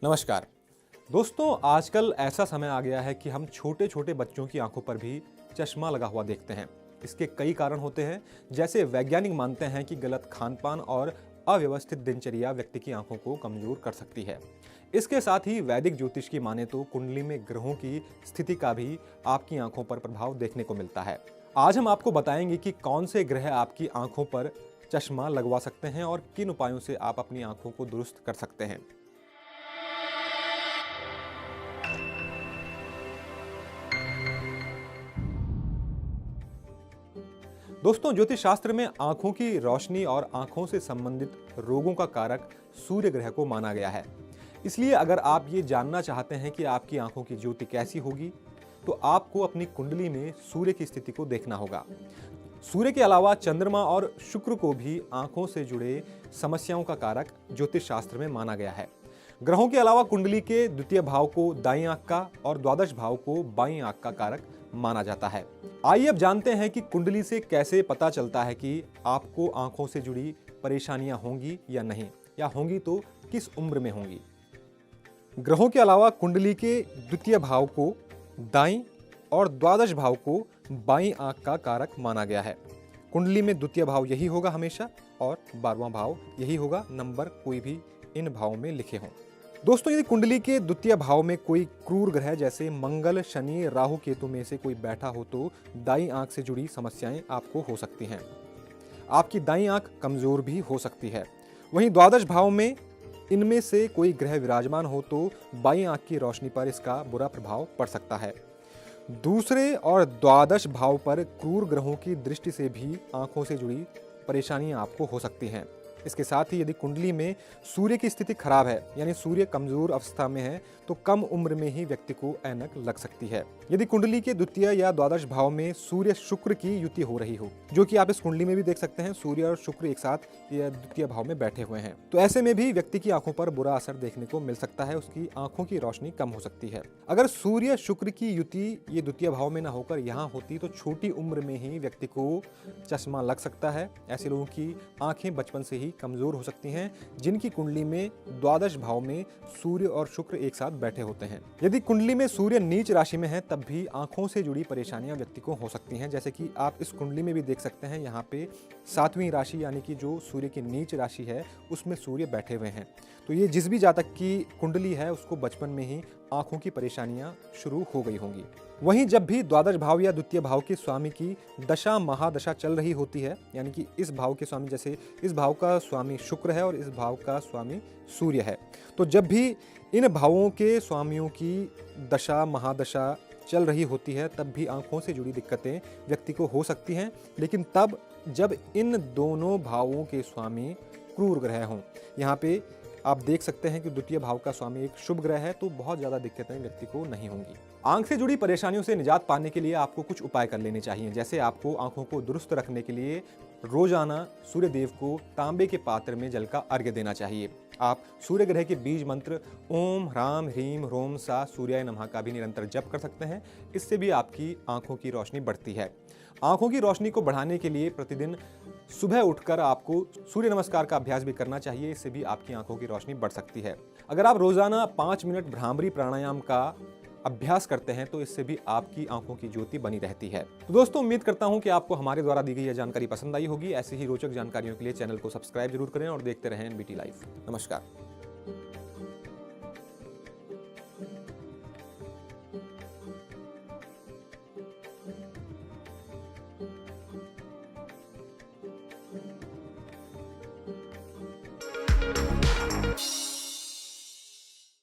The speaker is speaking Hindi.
नमस्कार दोस्तों, आजकल ऐसा समय आ गया है कि हम छोटे छोटे बच्चों की आंखों पर भी चश्मा लगा हुआ देखते हैं। इसके कई कारण होते हैं, जैसे वैज्ञानिक मानते हैं कि गलत खानपान और अव्यवस्थित दिनचर्या व्यक्ति की आंखों को कमजोर कर सकती है। इसके साथ ही वैदिक ज्योतिष की माने तो कुंडली में ग्रहों की स्थिति का भी आपकी आंखों पर प्रभाव देखने को मिलता है। आज हम आपको बताएंगे कि कौन से ग्रह आपकी आंखों पर चश्मा लगवा सकते हैं और किन उपायों से आप अपनी आंखों को दुरुस्त कर सकते हैं। दोस्तों, ज्योतिष शास्त्र में आंखों की रोशनी और आंखों से संबंधित रोगों का कारक सूर्य ग्रह को माना गया है। इसलिए अगर आप ये जानना चाहते हैं कि आपकी आंखों की ज्योति कैसी होगी, तो आपको अपनी कुंडली में सूर्य की स्थिति को देखना होगा। सूर्य के अलावा चंद्रमा और शुक्र को भी आंखों से जुड़े समस्याओं का कारक ज्योतिष शास्त्र में माना गया है। ग्रहों के अलावा कुंडली के द्वितीय भाव को दाईं आंख का और द्वादश भाव को बाईं आंख का कारक माना जाता है। आइए अब जानते हैं कि कुंडली से कैसे पता चलता है कि आपको आंखों से जुड़ी परेशानियां होंगी या नहीं, या होंगी तो किस उम्र में होंगी। ग्रहों के अलावा कुंडली के द्वितीय भाव को दाईं और द्वादश भाव को बाईं आंख का कारक माना गया है। कुंडली में द्वितीय भाव यही होगा हमेशा और 12वां भाव यही होगा, नंबर कोई भी इन भावों में लिखे हों। दोस्तों, यदि कुंडली के द्वितीय भाव में कोई क्रूर ग्रह जैसे मंगल, शनि, राहु, केतु में से कोई बैठा हो तो दाईं आंख से जुड़ी समस्याएं आपको हो सकती हैं। आपकी दाईं आंख कमजोर भी हो सकती है। वहीं द्वादश भाव में इनमें से कोई ग्रह विराजमान हो तो बाईं आंख की रोशनी पर इसका बुरा प्रभाव पड़ सकता है। दूसरे और द्वादश भाव पर क्रूर ग्रहों की दृष्टि से भी आंखों से जुड़ी परेशानियां आपको हो सकती हैं। इसके साथ ही यदि कुंडली में सूर्य की स्थिति खराब है, यानी सूर्य कमजोर अवस्था में है, तो कम उम्र में ही व्यक्ति को ऐनक लग सकती है। यदि कुंडली के द्वितीय या द्वादश भाव में सूर्य शुक्र की युति हो रही हो, जो कि आप इस कुंडली में भी देख सकते हैं, सूर्य और शुक्र एक साथ या द्वितीय भाव में बैठे हुए हैं, तो ऐसे में भी व्यक्ति की आंखों पर बुरा असर देखने को मिल सकता है। उसकी आंखों की रोशनी कम हो सकती है। अगर सूर्य शुक्र की युति ये द्वितीय भाव में न होकर यहाँ होती तो छोटी उम्र में ही व्यक्ति को चश्मा लग सकता है। ऐसे लोगों की आंखें बचपन से ही कमजोर हो सकती हैं, जिनकी कुंडली में द्वादश भाव में सूर्य और शुक्र एक साथ बैठे होते हैं। यदि कुंडली में सूर्य नीच राशि में है, तब भी आंखों से जुड़ी परेशानियां व्यक्ति को हो सकती हैं। जैसे कि आप इस कुंडली में भी देख सकते हैं, यहाँ पे 7वीं राशि यानी कि जो सूर्य की नीच राशि है उसमें सूर्य बैठे हुए हैं। तो ये जिस भी जातक की कुंडली है उसको बचपन में ही आंखों की परेशानियां शुरू हो गई होंगी। वहीं जब भी द्वादश भाव या द्वितीय भाव के स्वामी की दशा महादशा चल रही होती है, यानी कि इस भाव के स्वामी, जैसे इस भाव का स्वामी शुक्र है और इस भाव का स्वामी सूर्य है, तो जब भी इन भावों के स्वामियों की दशा महादशा चल रही होती है, तब भी आंखों से जुड़ी दिक्कतें व्यक्ति को हो सकती हैं। लेकिन तब जब इन दोनों भावों के स्वामी क्रूर ग्रह हों, यहाँ पे आप देख सकते हैं कि द्वितीय भाव का स्वामी एक शुभ ग्रह है, तो बहुत ज़्यादा दिक्कतें व्यक्ति को नहीं होंगी। आंख से जुड़ी परेशानियों से निजात पाने के लिए आपको कुछ उपाय कर लेने चाहिए। जैसे आपको आंखों को दुरुस्त रखने के लिए रोजाना सूर्य देव को तांबे के पात्र में जल का अर्घ्य देना चाहिए। आप सूर्य ग्रह के बीज मंत्र ओम ह्राम ह्रीम ह्रोम सा सूर्याय नमः का भी निरंतर जप कर सकते हैं। इससे भी आपकी आंखों की रोशनी बढ़ती है। आंखों की रोशनी को बढ़ाने के लिए प्रतिदिन सुबह उठकर आपको सूर्य नमस्कार का अभ्यास भी करना चाहिए। इससे भी आपकी आंखों की रोशनी बढ़ सकती है। अगर आप रोजाना 5 मिनट भ्रामरी प्राणायाम का अभ्यास करते हैं तो इससे भी आपकी आंखों की ज्योति बनी रहती है। तो दोस्तों, उम्मीद करता हूं कि आपको हमारे द्वारा दी गई यह जानकारी पसंद आई होगी। ऐसी ही रोचक जानकारियों के लिए चैनल को सब्सक्राइब जरूर करें और देखते रहें एनबीटी लाइव। नमस्कार।